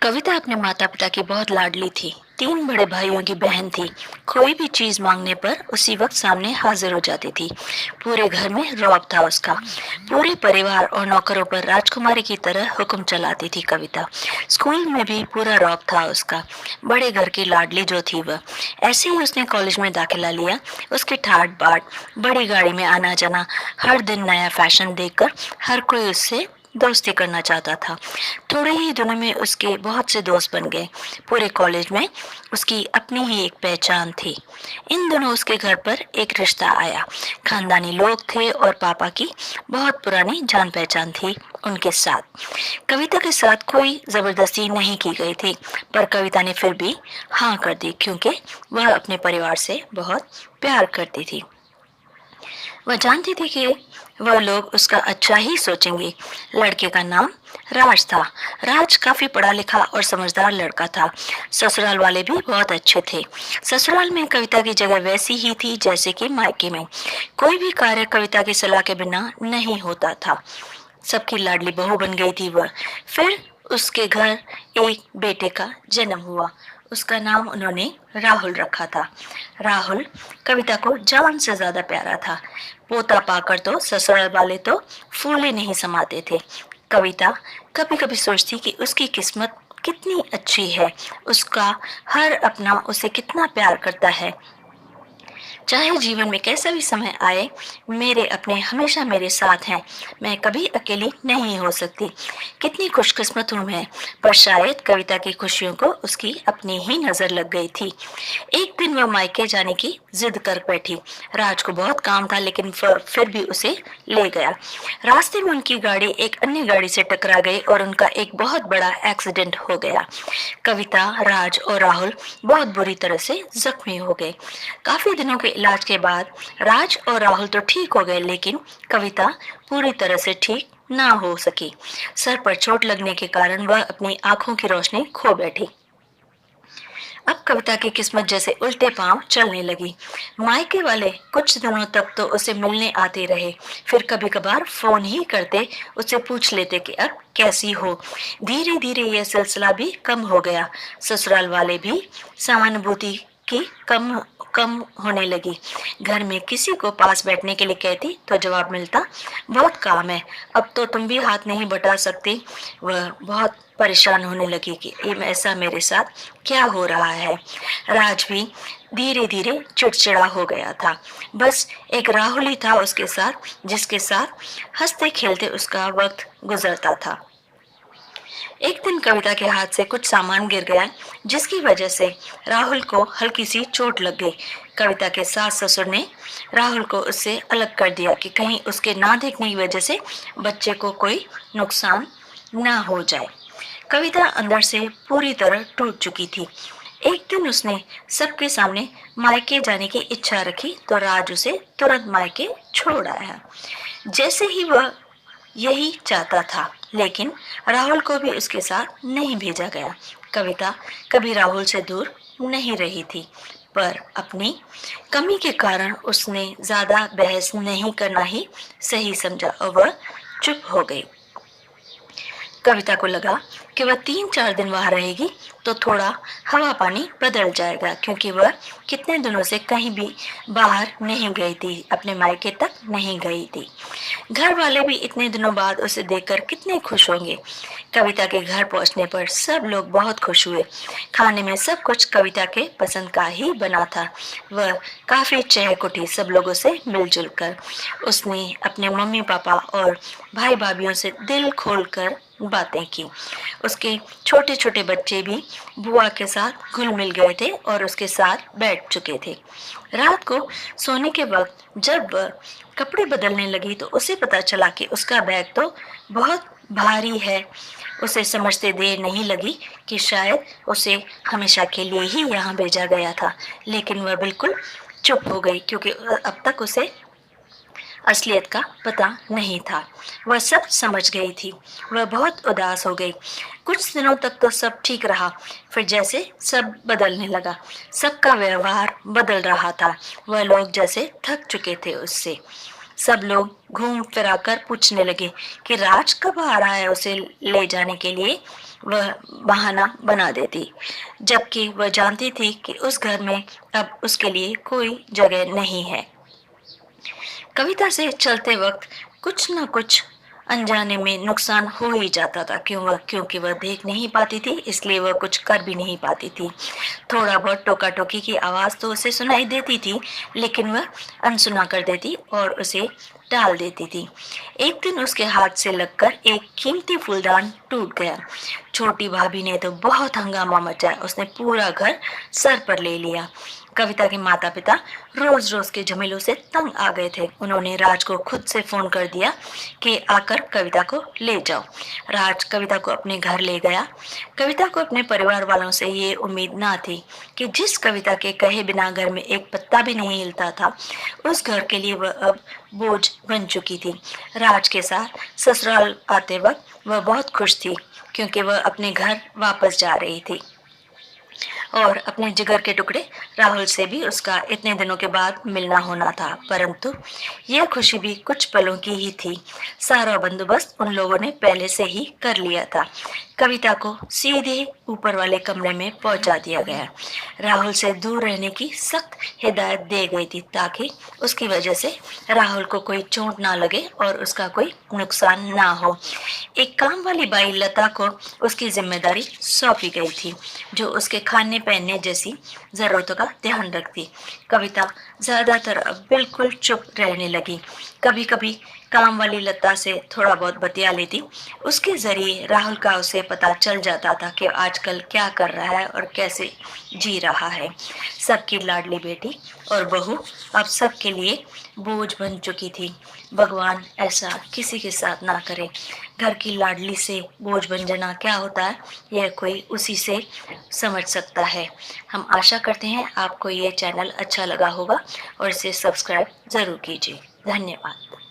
कविता अपने माता पिता की बहुत लाडली थी। 3 बड़े भाइयों की बहन थी। कोई भी चीज मांगने पर उसी वक्त सामने हाजिर हो जाती थी। पूरे घर में रौब था उसका। पूरे परिवार और नौकरों पर राजकुमारी की तरह हुक्म चलाती थी कविता। स्कूल में भी पूरा रौब था उसका। बड़े घर की लाडली जो थी वह। ऐसे ही उसने कॉलेज में दाखिला लिया। उसकी ठाट बाट, बड़ी गाड़ी में आना जाना, हर दिन नया फैशन देखकर हर कोई उससे दोस्ती करना चाहता था। थोड़े ही दिनों में उसके बहुत से दोस्त बन गए। पूरे कॉलेज में उसकी अपनी ही एक पहचान थी। इन दिनों उसके घर पर एक रिश्ता आया। खानदानी लोग थे और पापा की बहुत पुरानी जान पहचान थी उनके साथ। कविता के साथ कोई जबरदस्ती नहीं की गई थी, पर कविता ने फिर भी हाँ कर दी क्योंकि वह अपने परिवार से बहुत प्यार करती थी। वह जानती थी कि वह लोग उसका अच्छा ही सोचेंगे। लड़के का नाम राज था। राज काफी पढ़ा लिखा और समझदार लड़का था। ससुराल वाले भी बहुत अच्छे थे। ससुराल में कविता की जगह वैसी ही थी जैसे कि मायके में। कोई भी कार्य कविता की सलाह के बिना नहीं होता था। सबकी लाडली बहू बन गई थी वह। फिर उसके घर एक बेटे का जन्म हुआ। उसका नाम उन्होंने राहुल रखा था। राहुल कविता को जान से ज्यादा प्यारा था। पोता पाकर तो ससुराल वाले तो फूले नहीं समाते थे। कविता कभी कभी सोचती कि उसकी किस्मत कितनी अच्छी है। उसका हर अपना उसे कितना प्यार करता है। चाहे जीवन में कैसा भी समय आए, मेरे अपने हमेशा मेरे साथ हैं। मैं कभी अकेली नहीं हो सकती। कितनी खुशकिस्मत हूँ मैं। पर शायद कविता की खुशियों को उसकी अपनी ही नजर लग गई थी। एक दिन वह मायके जाने की जिद कर बैठी। राज को बहुत काम था लेकिन फिर भी उसे ले गया। रास्ते में उनकी गाड़ी एक अन्य गाड़ी से टकरा गई और उनका एक बहुत बड़ा एक्सीडेंट हो गया। कविता, राज और राहुल बहुत बुरी तरह से जख्मी हो गए। काफी दिनों के इलाज के बाद राज और राहुल तो ठीक हो गए, लेकिन कविता पूरी तरह से ठीक ना हो सकी। सर पर चोट लगने के कारण वह अपनी आंखों की रोशनी खो बैठी। अब कविता की किस्मत जैसे उल्टे पांव चलने लगी। मायके वाले कुछ दिनों तक तो उसे मिलने आते रहे। फिर कभी कभार फोन ही करते, उससे पूछ लेते कि अब कैसी हो। धीरे धीरे यह सिलसिला भी कम हो गया। ससुराल वाले भी सहानुभूति की कम कम होने लगी। घर में किसी को पास बैठने के लिए कहती तो जवाब मिलता, बहुत काम है, अब तो तुम भी हाथ नहीं बटा सकती। वह बहुत परेशान होने लगी कि ये ऐसा मेरे साथ क्या हो रहा है। राज भी धीरे धीरे चिड़चिड़ा हो गया था। बस एक राहुल ही था उसके साथ, जिसके साथ हंसते खेलते उसका वक्त गुजरता था। एक दिन कविता के हाथ से कुछ सामान गिर गया, जिसकी वजह से राहुल को हल्की सी चोट लग गई। कविता के सास ससुर ने राहुल को उससे अलग कर दिया कि कहीं उसके ना देखने की वजह से बच्चे को कोई नुकसान ना हो जाए। कविता अंदर से पूरी तरह टूट चुकी थी। एक दिन उसने सबके सामने मायके जाने की इच्छा रखी तो राज उसे तुरंत मायके छोड़ आया, जैसे ही वह यही चाहता था। लेकिन राहुल को भी उसके साथ नहीं भेजा गया। कविता कभी राहुल से दूर नहीं रही थी, पर अपनी कमी के कारण उसने ज्यादा बहस नहीं करना ही सही समझा और वह चुप हो गई। कविता को लगा कि वह 3-4 दिन वहां रहेगी तो थोड़ा हवा पानी बदल जाएगा, क्योंकि वह कितने दिनों से कहीं भी बाहर नहीं गई थी, अपने मायके तक नहीं गई थी। घर वाले भी इतने दिनों बाद उसे देखकर कितने खुश होंगे। कविता के घर पहुंचने पर सब लोग बहुत खुश हुए। खाने में सब कुछ कविता के पसंद का ही बना था। वह काफी चहक उठी सब लोगों से मिलजुल कर। उसने अपने मम्मी पापा और भाई भाभीयों से दिल खोलकर बातें की। उसके छोटे छोटे बच्चे भी बुआ के साथ घुल मिल गए थे और उसके साथ बैठ चुके थे। रात को सोने के वक्त जब वह कपड़े बदलने लगी तो उसे पता चला कि उसका बैग तो बहुत भारी है। उसे समझते देर नहीं लगी कि शायद उसे हमेशा के लिए ही यहाँ भेजा गया था, लेकिन वह बिल्कुल चुप हो गई क्योंकि अब तक उसे असलियत का पता नहीं था। वह सब समझ गई थी। वह बहुत उदास हो गई। कुछ दिनों तक तो सब ठीक रहा, फिर जैसे सब बदलने लगा। सबका व्यवहार बदल रहा था। वह लोग जैसे थक चुके थे उससे। सब लोग घूम फिरा कर पूछने लगे कि राज कब आ रहा है उसे ले जाने के लिए। वह बहाना बना देती, जबकि वह जानती थी कि उस घर में अब उसके लिए कोई जगह नहीं है। कविता से चलते वक्त कुछ न कुछ अनजाने में नुकसान हो ही जाता था, क्योंकि वह देख नहीं पाती थी, इसलिए वह कुछ कर भी नहीं पाती थी। थोड़ा बहुत टोका टोकी की आवाज तो उसे सुनाई देती थी, लेकिन वह अनसुना कर देती और उसे टाल देती थी। एक दिन उसके हाथ से लगकर एक कीमती फूलदान टूट गया। छोटी भाभी ने तो बहुत हंगामा मचाया, उसने पूरा घर सर पर ले लिया। कविता के माता पिता रोज रोज के झमेलों से तंग आ गए थे। उन्होंने राज को खुद से फोन कर दिया कि आकर कविता को ले जाओ। राज कविता को अपने घर ले गया। कविता को अपने परिवार वालों से ये उम्मीद ना थी कि जिस कविता के कहे बिना घर में एक पत्ता भी नहीं हिलता था, उस घर के लिए वह अब बोझ बन चुकी थी। राज के साथ ससुराल आते वक्त वह बहुत खुश थी, क्योंकि वह अपने घर वापस जा रही थी और अपने जिगर के टुकड़े राहुल से भी उसका इतने दिनों के बाद मिलना होना था। परंतु यह खुशी भी कुछ पलों की ही थी। सारा बंदोबस्त उन लोगों ने पहले से ही कर लिया था। कविता को सीधे ऊपर वाले कमरे में पहुंचा दिया गया। राहुल से दूर रहने की सख्त हिदायत दे गई थी, ताकि उसकी वजह से राहुल को कोई चोट ना लगे और उसका कोई नुकसान ना हो। एक काम वाली बाई लता को उसकी जिम्मेदारी सौंपी गई थी, जो उसके खाने पहनने जैसी जरूरतों का ध्यान रखती। कविता ज्यादातर अब बिल्कुल चुप रहने लगी। कभी कभी काम वाली लता से थोड़ा बहुत बतिया लेती। उसके जरिए राहुल का उसे पता चल जाता था कि आजकल क्या कर रहा है और कैसे जी रहा है। सबकी लाडली बेटी और बहू अब सबके लिए बोझ बन चुकी थी। भगवान ऐसा किसी के साथ ना करे। घर की लाडली से बोझ बन जाना क्या होता है, यह कोई उसी से समझ सकता है। हम आशा करते हैं आपको ये चैनल अच्छा लगा होगा और इसे सब्सक्राइब जरूर कीजिए। धन्यवाद।